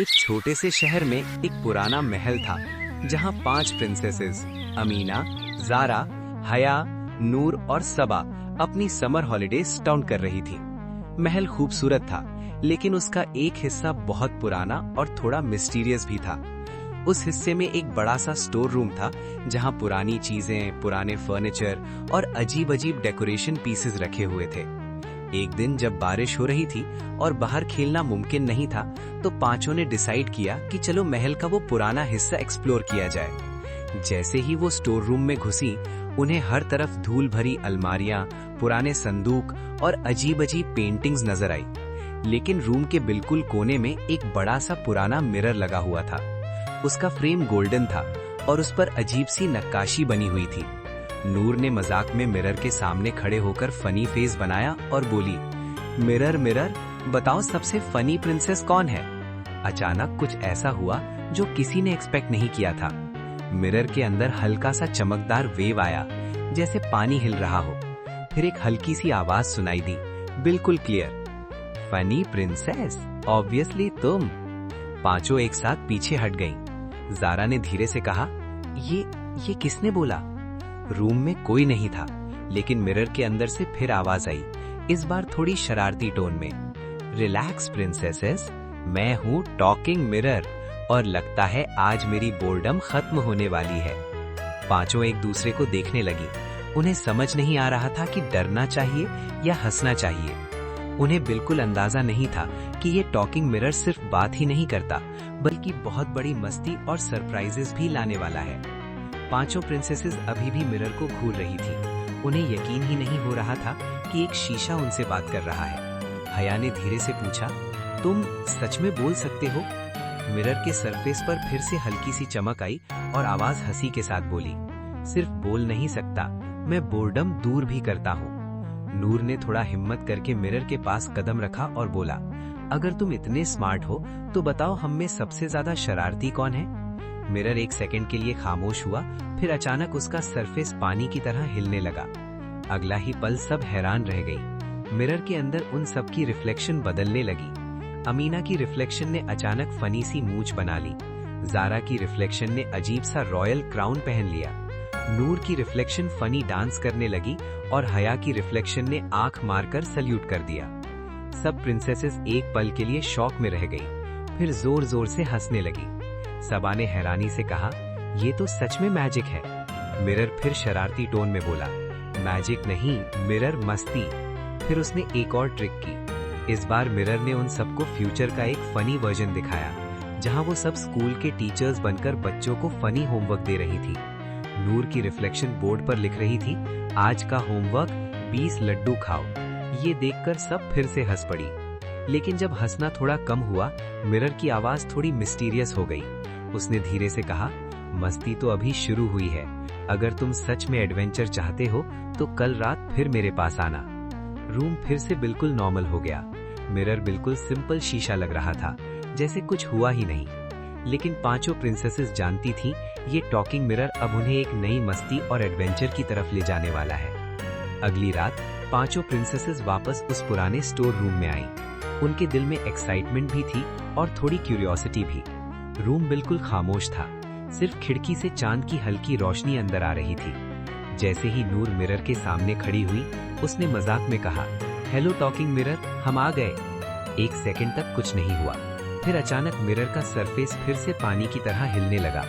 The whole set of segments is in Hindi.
एक छोटे से शहर में एक पुराना महल था जहां 5 प्रिंसेसेस अमीना, ज़ारा, हया, नूर और सबा अपनी समर हॉलिडेज टाउन कर रही थी। महल खूबसूरत था, लेकिन उसका एक हिस्सा बहुत पुराना और थोड़ा मिस्टीरियस भी था। उस हिस्से में एक बड़ा सा स्टोर रूम था जहां पुरानी चीजें, पुराने फर्नीचर और अजीब-अजीब डेकोरेशन पीसेस रखे हुए थे। एक दिन जब बारिश हो रही थी और बाहर खेलना मुमकिन नहीं था, तो पांचों ने डिसाइड किया कि चलो महल का वो पुराना हिस्सा एक्सप्लोर किया जाए। जैसे ही वो स्टोर रूम में घुसी, उन्हें हर तरफ धूल भरी अलमारियां, पुराने संदूक और अजीब-अजीब पेंटिंग्स नजर आई। लेकिन रूम के बिल्कुल कोने में एक बड़ा सा पुराना मिरर लगा हुआ था। उसका फ्रेम गोल्डन था और उस पर अजीब सी नक्काशी बनी हुई थी। नूर ने मजाक में मिरर के सामने खड़े होकर फनी फेस बनाया और बोली, मिरर मिरर, बताओ सबसे फनी प्रिंसेस कौन है? अचानक कुछ ऐसा हुआ जो किसी ने एक्सपेक्ट नहीं किया था। मिरर के अंदर हल्का सा चमकदार वेव आया, जैसे पानी हिल रहा हो। फिर एक हल्की सी आवाज सुनाई दी, बिल्कुल क्लियर, फनी प्रिंसेस, ऑब्वियसली तुम। पांचों एक साथ पीछे हट गईं। ज़ारा ने धीरे से कहा, ये किसने बोला? रूम में कोई नहीं था, लेकिन मिरर के अंदर से फिर आवाज आई, इस बार थोड़ी शरारती टोन में, रिलैक्स प्रिंसेसेस, मैं हूँ टॉकिंग मिरर और लगता है आज मेरी बोर्डम खत्म होने वाली है। पांचों एक दूसरे को देखने लगी। उन्हें समझ नहीं आ रहा था कि डरना चाहिए या हंसना चाहिए। उन्हें बिल्कुल अंदाजा नहीं था कि ये टॉकिंग मिरर सिर्फ बात ही नहीं करता, बल्कि बहुत बड़ी मस्ती और सरप्राइजेस भी लाने वाला है। पांचों प्रिंसेसेस अभी भी मिरर को घूर रही थी। उन्हें यकीन ही नहीं हो रहा था कि एक शीशा उनसे बात कर रहा है। हया ने धीरे से पूछा, तुम सच में बोल सकते हो? मिरर के सरफेस पर फिर से हल्की सी चमक आई और आवाज हंसी के साथ बोली, सिर्फ बोल नहीं सकता, मैं बोर्डम दूर भी करता हूँ। नूर ने थोड़ा हिम्मत करके मिरर के पास कदम रखा और बोला, अगर तुम इतने स्मार्ट हो तो बताओ हम में सबसे ज्यादा शरारती कौन है? मिरर एक सेकंड के लिए खामोश हुआ, फिर अचानक उसका सरफेस पानी की तरह हिलने लगा। अगला ही पल सब हैरान रह गई। मिरर के अंदर उन सब की रिफ्लेक्शन बदलने लगी। अमीना की रिफ्लेक्शन ने अचानक फनी सी मूंछ बना ली। ज़ारा की रिफ्लेक्शन ने अजीब सा रॉयल क्राउन पहन लिया। नूर की रिफ्लेक्शन फनी डांस करने लगी और हया की रिफ्लेक्शन ने आंख मारकर सल्यूट कर दिया। सब प्रिंसेसेस एक पल के लिए शॉक में रह गई, फिर जोर जोर से हंसने लगी। सबा ने हैरानी से कहा, ये तो सच में मैजिक है। मिरर फिर शरारती टोन में बोला, मैजिक नहीं, मिरर मस्ती। फिर उसने एक और ट्रिक की। इस बार मिरर ने उन सबको फ्यूचर का एक फनी वर्जन दिखाया, जहां वो सब स्कूल के टीचर्स बनकर बच्चों को फनी होमवर्क दे रही थी। नूर की रिफ्लेक्शन बोर्ड पर लिख रही थी, आज का होमवर्क 20 लड्डू खाओ। ये देखकर सब फिर से हंस पड़ी। लेकिन जब हंसना थोड़ा कम हुआ, मिरर की आवाज थोड़ी मिस्टीरियस हो गई। उसने धीरे से कहा, मस्ती तो अभी शुरू हुई है। अगर तुम सच में एडवेंचर चाहते हो तो कल रात फिर मेरे पास आना। रूम फिर से बिल्कुल नॉर्मल हो गया। मिरर बिल्कुल सिंपल शीशा लग रहा था, जैसे कुछ हुआ ही नहीं। लेकिन पांचों प्रिंसेसेस जानती थीं, ये टॉकिंग मिरर अब उन्हें एक नई मस्ती और एडवेंचर की तरफ ले जाने वाला है। अगली रात पांचों प्रिंसेसेस वापस उस पुराने स्टोर रूम में आईं। उनके दिल में एक्साइटमेंट भी थी और थोड़ी क्यूरियोसिटी भी। रूम बिल्कुल खामोश था, सिर्फ खिड़की से चांद की हल्की रोशनी अंदर आ रही थी। जैसे ही नूर मिरर के सामने खड़ी हुई, उसने मजाक में कहा, हेलो टॉकिंग मिरर, हम आ गए। एक सेकंड तक कुछ नहीं हुआ, फिर अचानक मिरर का सरफेस फिर से पानी की तरह हिलने लगा।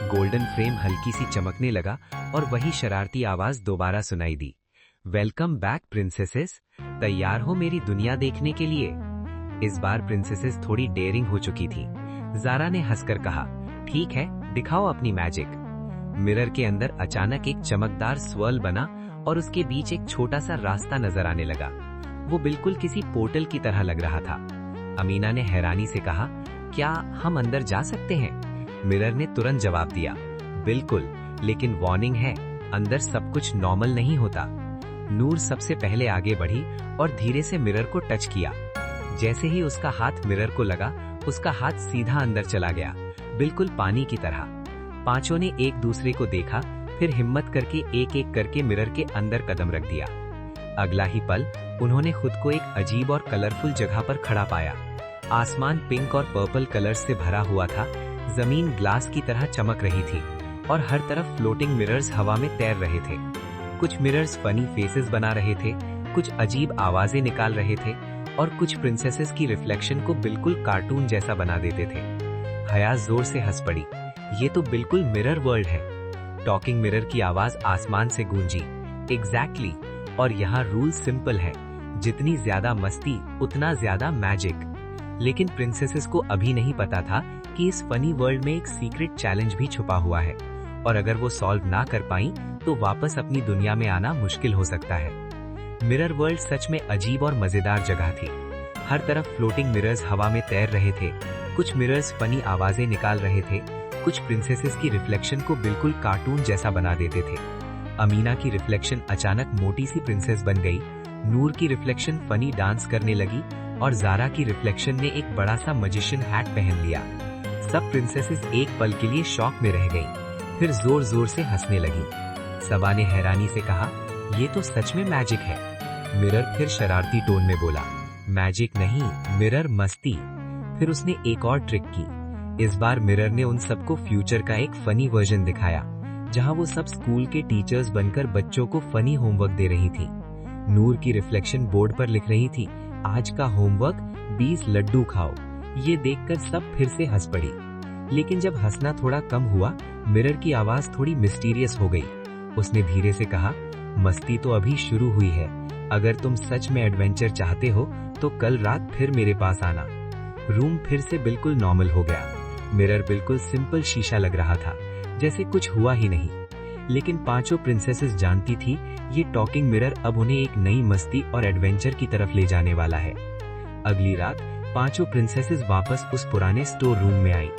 गोल्डन फ्रेम हल्की सी चमकने लगा और वही शरारती आवाज दोबारा सुनाई दी, वेलकम बैक प्रिंसेसेस, तैयार हो मेरी दुनिया देखने के लिए? इस बार प्रिंसेसेस थोड़ी डेयरिंग हो चुकी थी। ज़ारा ने हंसकर कहा, ठीक है, दिखाओ अपनी मैजिक। मिरर के अंदर अचानक एक चमकदार स्वर्ल बना और उसके बीच एक छोटा सा रास्ता नजर आने लगा। वो बिल्कुल किसी पोर्टल की तरह लग रहा था। अमीना ने हैरानी से कहा, क्या हम अंदर जा सकते हैं? मिरर ने तुरंत जवाब दिया, बिल्कुल, लेकिन वार्निंग है, अंदर सब कुछ नॉर्मल नहीं होता। नूर सबसे पहले आगे बढ़ी और धीरे से मिरर को टच किया। जैसे ही उसका हाथ मिरर को लगा, उसका हाथ सीधा अंदर चला गया, बिल्कुल पानी की तरह। पांचों ने एक दूसरे को देखा, फिर हिम्मत करके एक एक करके मिरर के अंदर कदम रख दिया। अगला ही पल उन्होंने खुद को एक अजीब और कलरफुल जगह पर खड़ा पाया। आसमान पिंक और पर्पल कलर्स से भरा हुआ था, जमीन ग्लास की तरह चमक रही थी और हर तरफ फ्लोटिंग मिरर्स हवा में तैर रहे थे। कुछ मिरर्स फनी फेसेस बना रहे थे, कुछ अजीब आवाजें निकाल रहे थे और कुछ प्रिंसेसेस की रिफ्लेक्शन को बिल्कुल कार्टून जैसा बना देते थे। हया जोर से हंस पड़ी। ये तो बिल्कुल मिरर वर्ल्ड है। टॉकिंग मिरर की आवाज आसमान से गूंजी। एग्जैक्टली। और यहाँ रूल सिंपल है, जितनी ज्यादा मस्ती उतना ज्यादा मैजिक। लेकिन प्रिंसेसेस को अभी नहीं पता था कि इस फनी वर्ल्ड में एक सीक्रेट चैलेंज भी छुपा हुआ है और अगर वो सॉल्व ना कर पाई तो वापस अपनी दुनिया में आना मुश्किल हो सकता है। मिरर वर्ल्ड सच में अजीब और मजेदार जगह थी। हर तरफ फ्लोटिंग मिरर्स हवा में तैर रहे थे, कुछ मिरर्स फनी आवाजें निकाल रहे थे, कुछ प्रिंसेसेस की रिफ्लेक्शन को बिल्कुल कार्टून जैसा बना देते थे। अमीना की रिफ्लेक्शन अचानक मोटी सी प्रिंसेस बन गई, नूर की रिफ्लेक्शन फनी डांस करने लगी और ज़ारा की रिफ्लेक्शन ने एक बड़ा सा मजिशियन हैट पहन लिया। सब प्रिंसेसेस एक पल के लिए शॉक में रह गईं, फिर जोर जोर से हंसने लगी। सबा ने हैरानी से कहा, ये तो सच में मैजिक है। मिरर फिर शरारती टोन में बोला, मैजिक नहीं, मिरर मस्ती। फिर उसने एक और ट्रिक की। इस बार मिरर ने उन सबको फ्यूचर का एक फनी वर्जन दिखाया, जहां वो सब स्कूल के टीचर्स बनकर बच्चों को फनी होमवर्क दे रही थी। नूर की रिफ्लेक्शन बोर्ड पर लिख रही थी, आज का होमवर्क 20 लड्डू खाओ। ये देखकर सब फिर से हंस पड़ी। लेकिन जब हंसना थोड़ा कम हुआ, मिरर की आवाज थोड़ी मिस्टीरियस हो गई। उसने धीरे से कहा, मस्ती तो अभी शुरू हुई है। अगर तुम सच में एडवेंचर चाहते हो तो कल रात फिर मेरे पास आना। रूम फिर से बिल्कुल नॉर्मल हो गया। मिरर बिल्कुल सिंपल शीशा लग रहा था, जैसे कुछ हुआ ही नहीं। लेकिन पांचों प्रिंसेसेस जानती थी ये टॉकिंग मिरर अब उन्हें एक नई मस्ती और एडवेंचर की तरफ ले जाने वाला है। अगली रात पांचों प्रिंसेसेस वापस उस पुराने स्टोर रूम में आई।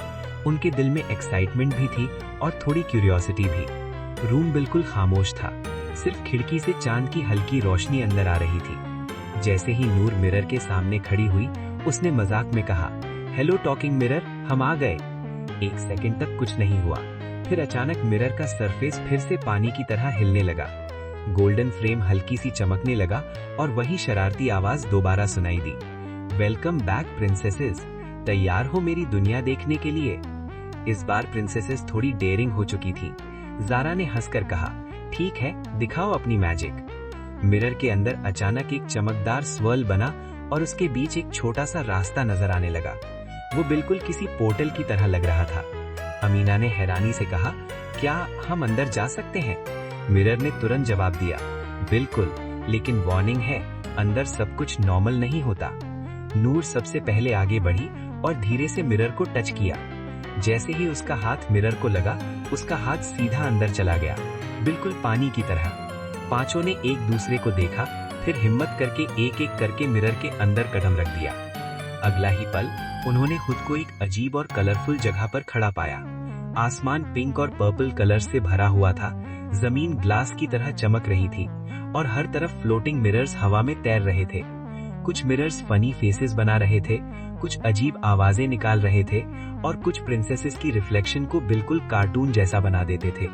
उनके दिल में एक्साइटमेंट भी थी और थोड़ी क्यूरियोसिटी भी। रूम बिल्कुल खामोश था, सिर्फ खिड़की से चांद की हल्की रोशनी अंदर आ रही थी। जैसे ही नूर मिरर के सामने खड़ी हुई, उसने मजाक में कहा, हेलो टॉकिंग मिरर, हम आ गए। एक सेकंड तक कुछ नहीं हुआ, फिर अचानक मिरर का सरफेस फिर से पानी की तरह हिलने लगा। गोल्डन फ्रेम हल्की सी चमकने लगा और वही शरारती आवाज दोबारा सुनाई दी, वेलकम बैक प्रिंसेसेस, तैयार हो मेरी दुनिया देखने के लिए। इस बार प्रिंसेसेस थोड़ी डेयरिंग हो चुकी थी। ज़ारा ने हंसकर कहा, ठीक है, दिखाओ अपनी मैजिक। मिरर के अंदर अचानक एक चमकदार स्वर्ल बना और उसके बीच एक छोटा सा रास्ता नजर आने लगा। वो बिल्कुल किसी पोर्टल की तरह लग रहा था। अमीना ने हैरानी से कहा, क्या हम अंदर जा सकते हैं? मिरर ने तुरंत जवाब दिया, बिल्कुल, लेकिन वार्निंग है, अंदर सब कुछ नॉर्मल नहीं होता। नूर सबसे पहले आगे बढ़ी और धीरे से मिरर को टच किया। जैसे ही उसका हाथ मिरर को लगा, उसका हाथ सीधा अंदर चला गया, बिल्कुल पानी की तरह। पांचों ने एक दूसरे को देखा, फिर हिम्मत करके एक एक करके मिरर के अंदर कदम रख दिया। अगला ही पल उन्होंने खुद को एक अजीब और कलरफुल जगह पर खड़ा पाया। आसमान पिंक और पर्पल कलर से भरा हुआ था, जमीन ग्लास की तरह चमक रही थी और हर तरफ फ्लोटिंग मिरर्स हवा में तैर रहे थे। कुछ मिरर्स फनी फेसेस बना रहे थे, कुछ अजीब आवाजें निकाल रहे थे और कुछ प्रिंसेसेस की रिफ्लेक्शन को बिल्कुल कार्टून जैसा बना देते थे।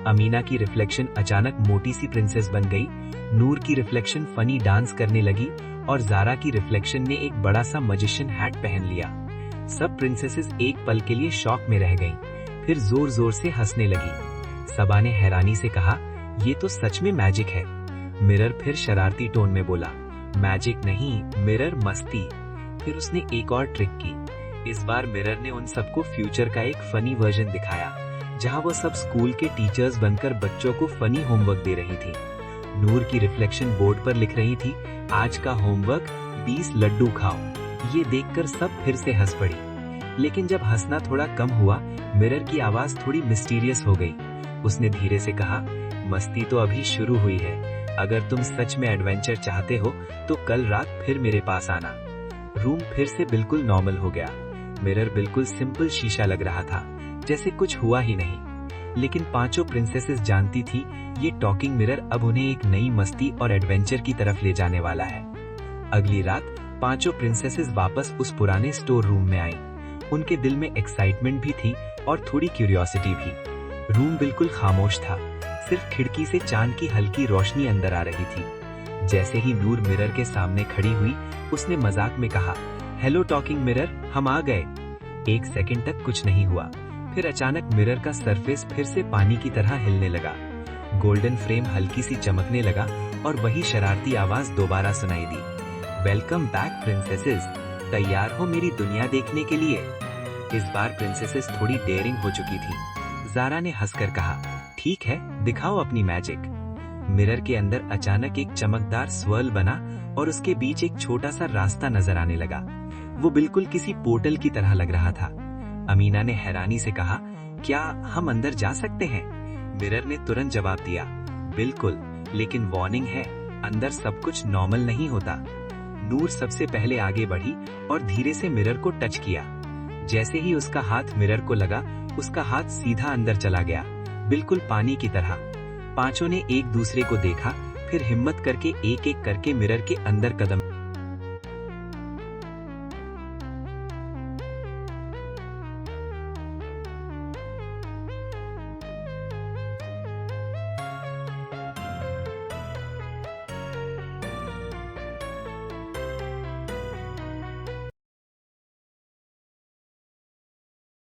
अमीना की रिफ्लेक्शन अचानक मोटी सी प्रिंसेस बन गई, नूर की रिफ्लेक्शन फनी डांस करने लगी और ज़ारा की रिफ्लेक्शन ने एक बड़ा सा मजिशियन हैट पहन लिया। सब प्रिंसेसेस एक पल के लिए शॉक में रह गईं, फिर जोर जोर से हंसने लगी। सबा ने हैरानी से कहा, ये तो सच में मैजिक है। मिरर फिर शरारती टोन में बोला, मैजिक नहीं, मिरर मस्ती। फिर उसने एक और ट्रिक की। इस बार मिरर ने उन सबको फ्यूचर का एक फनी वर्जन दिखाया, जहां वो सब स्कूल के टीचर्स बनकर बच्चों को फनी होमवर्क दे रही थी। नूर की रिफ्लेक्शन बोर्ड पर लिख रही थी, आज का होमवर्क 20 लड्डू खाओ। ये देखकर सब फिर से हंस पड़ी। लेकिन जब हंसना थोड़ा कम हुआ, मिरर की आवाज थोड़ी मिस्टीरियस हो गई। उसने धीरे से कहा, मस्ती तो अभी शुरू हुई है। अगर तुम सच में एडवेंचर चाहते हो तो कल रात फिर मेरे पास आना। रूम फिर से बिल्कुल नॉर्मल हो गया। मिरर बिल्कुल सिंपल शीशा लग रहा था, जैसे कुछ हुआ ही नहीं। लेकिन पांचों प्रिंसेसेस जानती थी ये टॉकिंग मिरर अब उन्हें एक नई मस्ती और एडवेंचर की तरफ ले जाने वाला है। अगली रात पांचों प्रिंसेसेस वापस उस पुराने स्टोर रूम में आई। उनके दिल में एक्साइटमेंट भी थी और थोड़ी क्यूरियोसिटी भी। रूम बिल्कुल खामोश था, सिर्फ खिड़की से चांद की हल्की रोशनी अंदर आ रही थी। जैसे ही नूर मिरर के सामने खड़ी हुई, उसने मजाक में कहा, हेलो टॉकिंग मिरर, हम आ गए। 1 सेकंड तक कुछ नहीं हुआ, फिर अचानक मिरर का सरफेस फिर से पानी की तरह हिलने लगा। गोल्डन फ्रेम हल्की सी चमकने लगा और वही शरारती आवाज दोबारा सुनाई दी। वेलकम बैक प्रिंसेसेस, तैयार हो मेरी दुनिया देखने के लिए? इस बार प्रिंसेसेस थोड़ी डेयरिंग हो चुकी थी। ज़ारा ने हंसकर कहा, ठीक है, दिखाओ अपनी मैजिक। मिरर के अंदर अचानक एक चमकदार स्वर्ल बना और उसके बीच एक छोटा सा रास्ता नजर आने लगा। वो बिल्कुल किसी पोर्टल की तरह लग रहा था। अमीना ने हैरानी से कहा, क्या हम अंदर जा सकते हैं? मिरर ने तुरंत जवाब दिया, बिल्कुल, लेकिन वार्निंग है, अंदर सब कुछ नॉर्मल नहीं होता। नूर सबसे पहले आगे बढ़ी और धीरे से मिरर को टच किया। जैसे ही उसका हाथ मिरर को लगा, उसका हाथ सीधा अंदर चला गया, बिल्कुल पानी की तरह। पांचों ने एक दूसरे को देखा, फिर हिम्मत करके एक एक करके मिरर के अंदर कदम